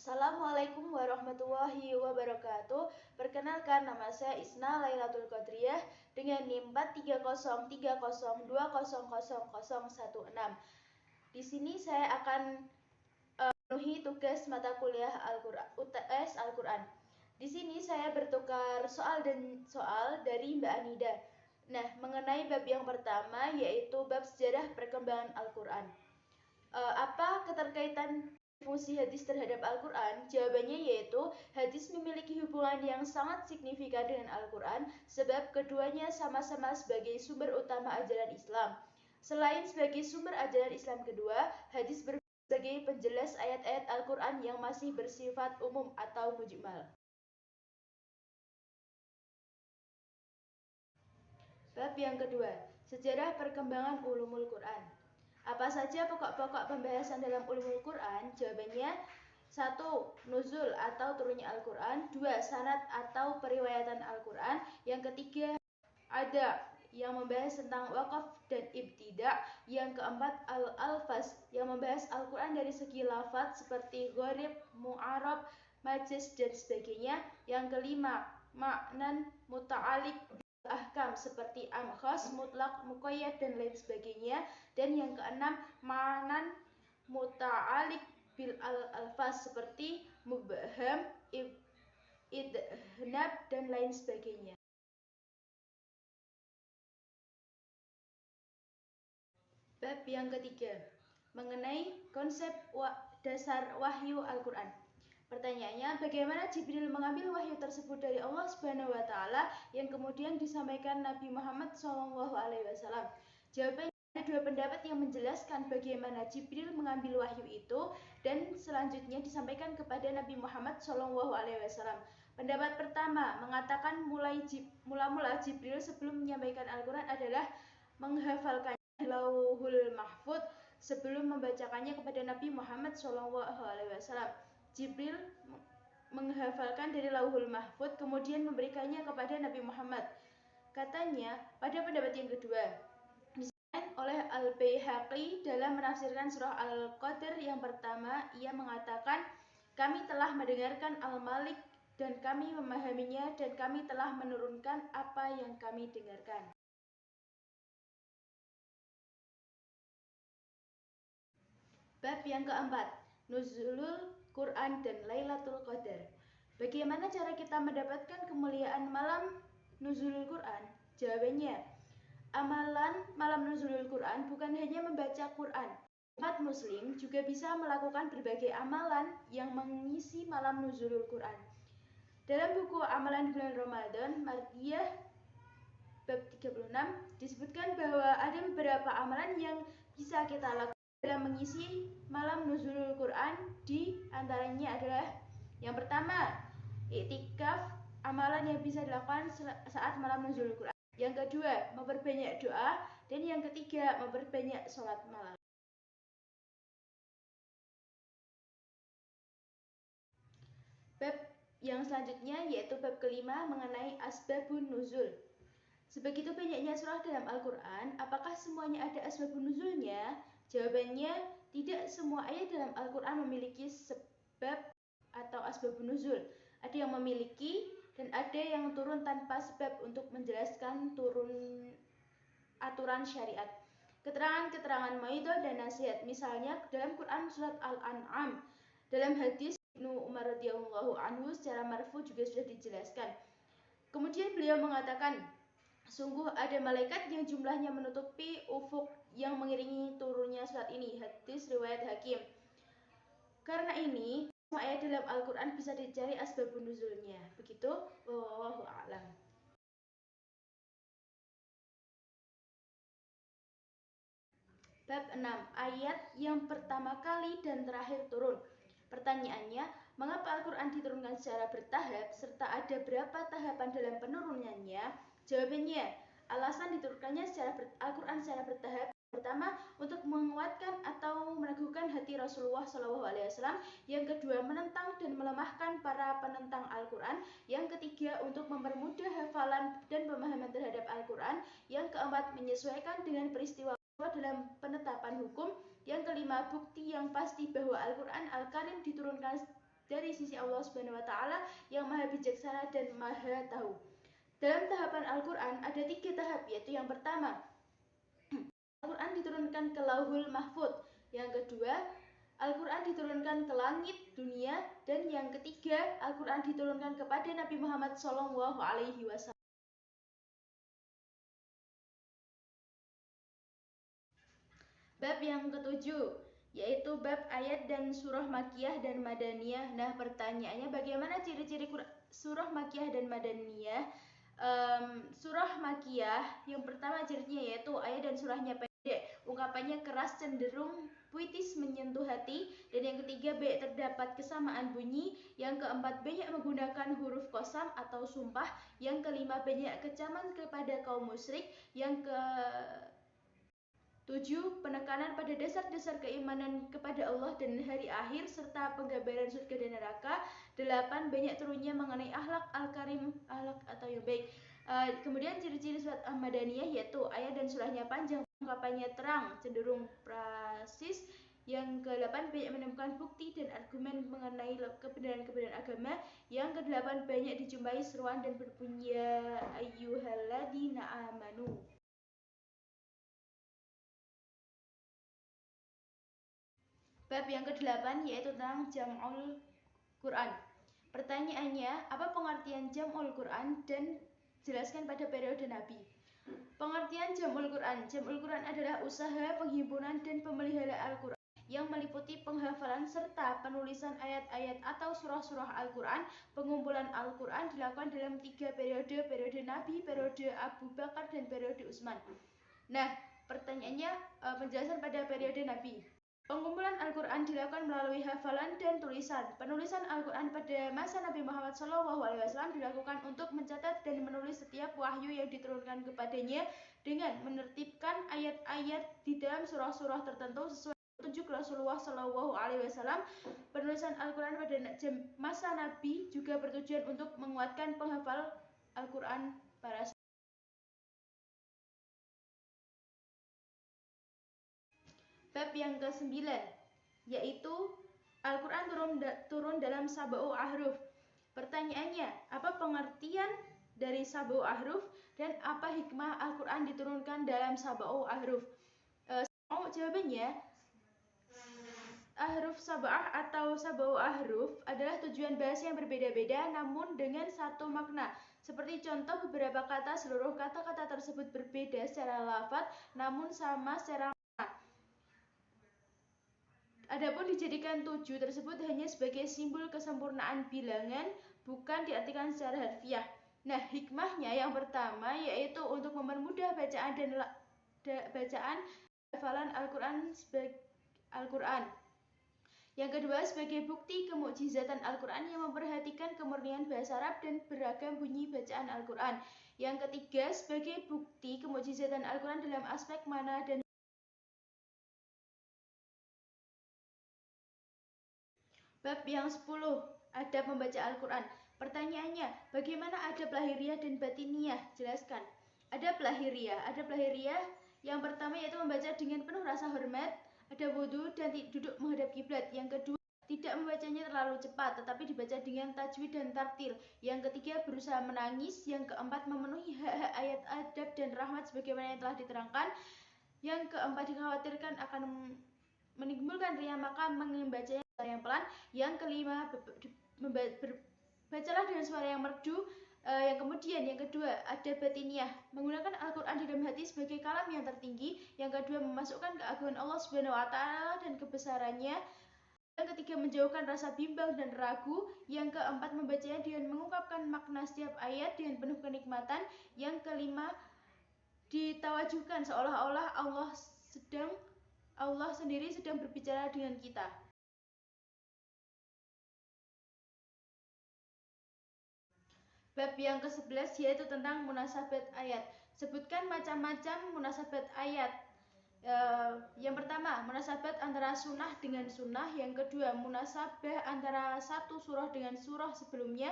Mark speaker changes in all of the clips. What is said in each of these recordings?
Speaker 1: Assalamualaikum warahmatullahi wabarakatuh. Perkenalkan, nama saya Isna Lailatul Qadriyah dengan NIM 43030200016. Di sini saya akan memenuhi tugas mata kuliah UTS Al-Quran. Di sini saya bertukar soal dari Mbak Anida. Nah, mengenai bab yang pertama yaitu bab sejarah perkembangan Al-Quran. Apa keterkaitan fungsi hadis terhadap Al-Quran? Jawabannya yaitu hadis memiliki hubungan yang sangat signifikan dengan Al-Quran sebab keduanya sama-sama sebagai sumber utama ajaran Islam. Selain sebagai sumber ajaran Islam kedua, hadis sebagai penjelas ayat-ayat Al-Quran yang masih bersifat umum atau mujmal. Bab yang kedua, sejarah perkembangan ulumul Quran. Apa saja pokok-pokok pembahasan dalam ulumul Quran? Jawabannya 1. Nuzul atau turunnya Al-Quran. 2. Sanad atau periwayatan Al-Quran. Yang ketiga, ada yang membahas tentang wakaf dan ibtidak. Yang keempat, al-alfaz yang membahas Al-Quran dari segi lafaz seperti gharib, mu'arab, majaz dan sebagainya. Yang kelima, maknan muta'alik ahkam seperti am, khas, mutlak, muqayyad dan lain sebagainya. Dan yang keenam, maknan muta'alik bil alfaz seperti mubham, idhnab dan lain sebagainya. Bab yang ketiga, mengenai konsep dasar wahyu Al-Quran. Pertanyaannya, bagaimana Jibril mengambil wahyu tersebut dari Allah Subhanahu wa taala yang kemudian disampaikan Nabi Muhammad SAW? Jawabannya, ada dua pendapat yang menjelaskan bagaimana Jibril mengambil wahyu itu dan selanjutnya disampaikan kepada Nabi Muhammad SAW. Pendapat pertama mengatakan mula-mula Jibril sebelum menyampaikan Al-Quran adalah menghafalkan Lauhul Mahfudz sebelum membacakannya kepada Nabi Muhammad SAW. Jibril menghafalkan dari Lauhul Mahfudz kemudian memberikannya kepada Nabi Muhammad. Katanya pada pendapat yang kedua disebutkan oleh Al-Baihaqi dalam menafsirkan surah Al-Qadr yang pertama, ia mengatakan, kami telah mendengarkan Al-Malik dan kami memahaminya dan kami telah menurunkan apa yang kami dengarkan. Bab yang keempat, Nuzulul Quran dan Lailatul Qadar. Bagaimana cara kita mendapatkan kemuliaan malam Nuzulul Quran? Jawabannya, amalan malam Nuzulul Quran bukan hanya membaca Quran. Umat muslim juga bisa melakukan berbagai amalan yang mengisi malam Nuzulul Quran. Dalam buku Amalan Bulan Ramadan, Mardiyah bab 36 disebutkan bahwa ada beberapa amalan yang bisa kita lakukan dalam mengisi malam Nuzulul Quran. Di antaranya adalah yang pertama, iktikaf, amalan yang bisa dilakukan saat malam Nuzulul Quran. Yang kedua, memperbanyak doa. Dan yang ketiga, memperbanyak sholat malam. Bab yang selanjutnya yaitu bab kelima mengenai asbabun nuzul. Sebegitu banyaknya surah dalam Al-Quran, apakah semuanya ada asbabun nuzulnya? Jawabannya, tidak semua ayat dalam Al-Quran memiliki sebab atau asbabun nuzul. Ada yang memiliki dan ada yang turun tanpa sebab untuk menjelaskan turun aturan syariat. Keterangan-keterangan mau'izah dan nasihat, misalnya dalam Quran surat Al-An'am. Dalam hadis Ibnu Umar radhiyallahu anhu secara marfu juga sudah dijelaskan. Kemudian beliau mengatakan, sungguh ada malaikat yang jumlahnya menutupi ufuk yang mengiringi turunnya surat ini. Hadis riwayat Hakim. Karena ini, semua ayat dalam Al-Quran bisa dicari asbabun nuzulnya. Begitu, wallahu a'lam. Bab 6. Ayat yang pertama kali dan terakhir turun. Pertanyaannya, mengapa Al-Quran diturunkan secara bertahap serta ada berapa tahapan dalam penurunannya? Jawabannya, alasan diturunkannya Al-Quran secara bertahap pertama, untuk menguatkan atau meneguhkan hati Rasulullah SAW. Yang kedua, menentang dan melemahkan para penentang Al-Quran. Yang ketiga, untuk mempermudah hafalan dan pemahaman terhadap Al-Quran. Yang keempat, menyesuaikan dengan peristiwa dalam penetapan hukum. Yang kelima, bukti yang pasti bahwa Al-Quran Al-Karim diturunkan dari sisi Allah Subhanahu wa taala yang Maha Bijaksana dan Maha Tahu. Dalam tahapan Al-Qur'an ada 3 tahap, yaitu yang pertama, Al-Qur'an diturunkan ke Lauhul Mahfuz. Yang kedua, Al-Qur'an diturunkan ke langit dunia, dan yang ketiga, Al-Qur'an diturunkan kepada Nabi Muhammad SAW. Bab yang ketujuh, yaitu bab ayat dan surah Makkiyah dan Madaniyah. Nah, pertanyaannya bagaimana ciri-ciri surah Makkiyah dan Madaniyah? Surah Makkiyah yang pertama cirinya yaitu ayat dan surahnya pendek, ungkapannya keras cenderung puitis menyentuh hati, dan yang ketiga terdapat kesamaan bunyi, yang keempat banyak menggunakan huruf qasam atau sumpah, yang kelima banyak kecaman kepada kaum musyrik, yang ke 7. Penekanan pada dasar-dasar keimanan kepada Allah dan hari akhir serta penggambaran surga dan neraka. 8. Banyak turunnya mengenai akhlak al-karim, akhlak atau yang baik. Kemudian ciri-ciri surat Madaniyah yaitu ayat dan surahnya panjang, ungkapannya terang, cenderung prasis. Yang ke-8 banyak menemukan bukti dan argumen mengenai kebenaran-kebenaran agama. Yang ke-8 banyak dijumpai seruan dan berbunyi ya ayyuhalladzina amanu. Bab yang ke-8 yaitu tentang Jam'ul Quran. Pertanyaannya, apa pengertian Jam'ul Quran dan jelaskan pada periode Nabi. Pengertian Jam'ul Quran. Jam'ul Quran adalah usaha penghimpunan dan pemeliharaan Al-Quran yang meliputi penghafalan serta penulisan ayat-ayat atau surah-surah Al-Quran. Pengumpulan Al-Quran dilakukan dalam 3 periode Nabi, periode Abu Bakar, dan periode Utsman. Nah, pertanyaannya penjelasan pada periode Nabi. Pengumpulan Al-Quran dilakukan melalui hafalan dan tulisan. Penulisan Al-Quran pada masa Nabi Muhammad SAW dilakukan untuk mencatat dan menulis setiap wahyu yang diturunkan kepadanya dengan menertibkan ayat-ayat di dalam surah-surah tertentu sesuai petunjuk Rasulullah SAW. Penulisan Al-Quran pada masa Nabi juga bertujuan untuk menguatkan penghafal Al-Quran para sahabat. Bab yang ke-9 yaitu Al-Quran turun dalam sab'u ahruf. Pertanyaannya, apa pengertian dari sab'u ahruf dan apa hikmah Al-Quran diturunkan dalam sab'u ahruf? Jawabannya, ahruf sab'ah atau sab'u ahruf adalah tujuan bahasa yang berbeda-beda namun dengan satu makna. Seperti contoh, beberapa kata, seluruh kata-kata tersebut berbeda secara lafaz namun sama secara makna. Adapun dijadikan 7 tersebut hanya sebagai simbol kesempurnaan bilangan, bukan diartikan secara harfiah. Nah, hikmahnya yang pertama yaitu untuk mempermudah bacaan dan hafalan Al-Quran. Yang kedua, sebagai bukti kemukjizatan Al-Quran yang memperhatikan kemurnian bahasa Arab dan beragam bunyi bacaan Al-Quran. Yang ketiga, sebagai bukti kemukjizatan Al-Quran dalam aspek mana dan Bab yang 10, adab membaca Al-Quran. Pertanyaannya, bagaimana adab lahiriah dan batiniyah? Jelaskan. Adab lahiriah yang pertama yaitu membaca dengan penuh rasa hormat, ada wudu dan duduk menghadap kiblat. Yang kedua, tidak membacanya terlalu cepat tetapi dibaca dengan tajwid dan tartil. Yang ketiga, berusaha menangis. Yang keempat, memenuhi hak-hak ayat adab dan rahmat sebagaimana yang telah diterangkan. Yang keempat, dikhawatirkan akan menimbulkan riya maka membacanya yang pelan. Yang kelima, bacalah dengan suara yang merdu. Yang kedua, ada batiniyah, menggunakan Al-Quran di dalam hati sebagai kalam yang tertinggi. Yang kedua, memasukkan keagungan Allah Subhanahu wa taala dan kebesarannya. Yang ketiga, menjauhkan rasa bimbang dan ragu. Yang keempat, membacanya dengan mengungkapkan makna setiap ayat dengan penuh kenikmatan. Yang kelima, ditawajuhkan seolah-olah Allah sendiri sedang berbicara dengan kita. Bab yang ke-11 yaitu tentang munasabat ayat. Sebutkan macam-macam munasabat ayat. Yang pertama, munasabat antara sunnah dengan sunnah. Yang kedua, munasabah antara satu surah dengan surah sebelumnya.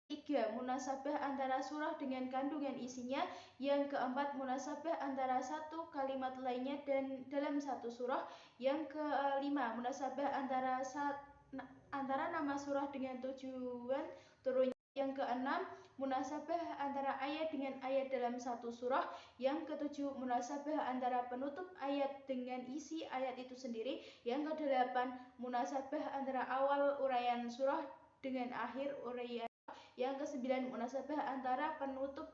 Speaker 1: 3. Munasabah antara surah dengan kandungan isinya. Yang keempat, munasabah antara satu kalimat lainnya dan dalam satu surah. Yang kelima, munasabah antara antara nama surah dengan tujuan turunnya. Yang keenam, munasabah antara ayat dengan ayat dalam satu surah. Yang ketujuh, munasabah antara penutup ayat dengan isi ayat itu sendiri. Yang kedelapan, munasabah antara awal uraian surah dengan akhir uraian. Yang kesembilan, munasabah antara penutup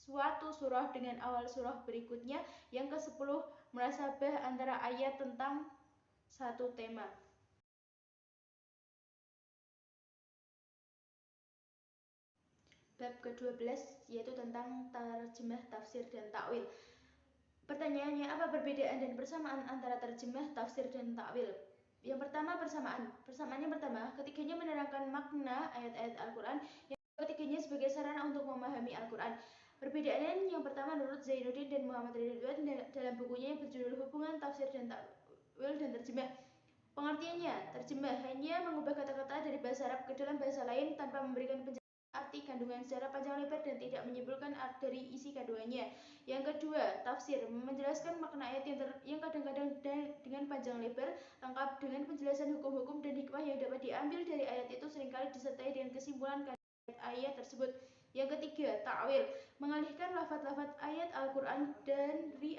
Speaker 1: suatu surah dengan awal surah berikutnya. Yang kesepuluh, munasabah antara ayat tentang satu tema. Bab ke-12 yaitu tentang terjemah, tafsir, dan takwil. Pertanyaannya, apa perbedaan dan persamaan antara terjemah, tafsir, dan takwil? Yang pertama, persamaan. Persamaan yang pertama, ketiganya menerangkan makna ayat-ayat Al-Quran. Yang ketiganya sebagai sarana untuk memahami Al-Quran. Perbedaan yang pertama menurut Zainuddin dan Muhammad Ridwan dalam bukunya yang berjudul Hubungan Tafsir dan Takwil dan Terjemah. Pengertiannya, terjemah hanya mengubah kata-kata dari bahasa Arab ke dalam bahasa lain tanpa memberikan penjelasan arti kandungan secara panjang lebar dan tidak menyimpulkan dari isi kandungannya. Yang kedua, tafsir menjelaskan makna ayat yang kadang-kadang dengan panjang lebar, lengkap dengan penjelasan hukum-hukum dan hikmah yang dapat diambil dari ayat itu, seringkali disertai dengan kesimpulan kandungan ayat tersebut. Yang ketiga, takwil mengalihkan lafaz-lafaz ayat Al-Quran dari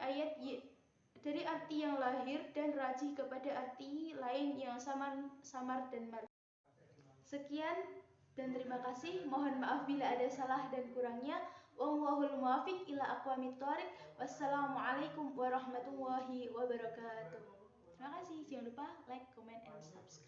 Speaker 1: arti yang lahir dan rajih kepada arti lain yang samar dan marfu. Sekian dan terima kasih. Mohon maaf bila ada salah dan kurangnya. Wallahul muwaffiq ila aqwamit thoriq. Wassalamualaikum warahmatullahi wabarakatuh. Terima kasih. Jangan lupa like, comment, and subscribe.